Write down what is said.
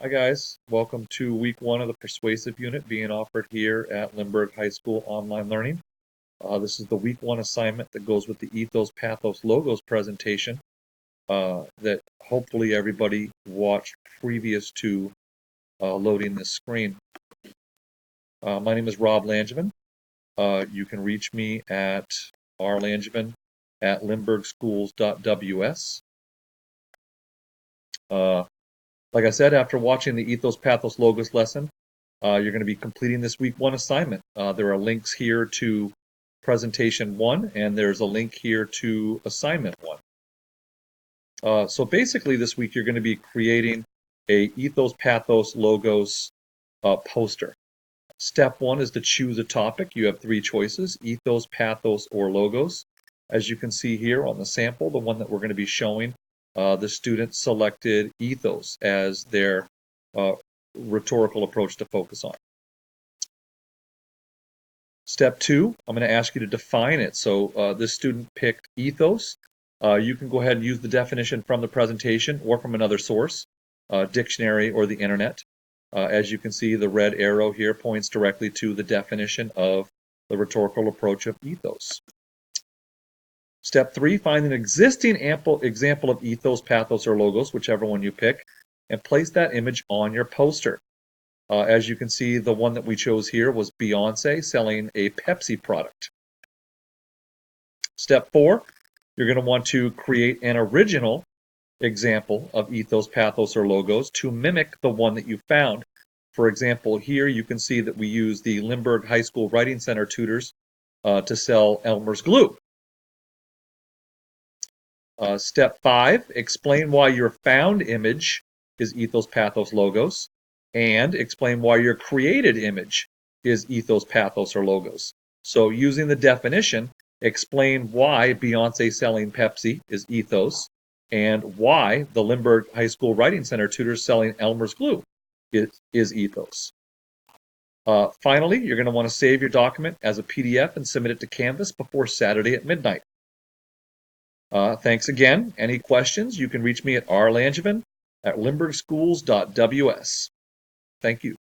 Hi guys, welcome to week one of the Persuasive unit being offered here at Lindbergh High School Online Learning. This is the week one assignment that goes with the Ethos Pathos Logos presentation that hopefully everybody watched previous to loading this screen. My name is Rob Langevin. You can reach me at rlangevin@lindberghschools.ws. Like I said, after watching the Ethos Pathos Logos lesson, you're going to be completing this week one assignment. There are links here to presentation one, and there's a link here to assignment one. So basically this week you're going to be creating a Ethos Pathos Logos poster. Step one is to choose a topic. You have three choices: Ethos, Pathos, or Logos. As you can see here on the sample, the one that we're going to be showing, the student selected Ethos as their rhetorical approach to focus on. Step two, I'm going to ask you to define it. So this student picked ethos. You can go ahead and use the definition from the presentation or from another source, dictionary or the internet. As you can see, the red arrow here points directly to the definition of the rhetorical approach of ethos. Step three, find an existing example of ethos, pathos, or logos, whichever one you pick, and place that image on your poster. As you can see, the one that we chose here was Beyonce selling a Pepsi product. Step four, you're going to want to create an original example of ethos, pathos, or logos to mimic the one that you found. For example, here you can see that we use the Lindbergh High School Writing Center tutors to sell Elmer's glue. Step five, explain why your found image is ethos, pathos, logos, and explain why your created image is ethos, pathos, or logos. So using the definition, explain why Beyonce selling Pepsi is ethos, and why the Lindbergh High School Writing Center tutors selling Elmer's glue is ethos. Finally, you're going to want to save your document as a PDF and submit it to Canvas before Saturday at midnight. Thanks again. Any questions, you can reach me at rlangevin@lindberghschools.ws. Thank you.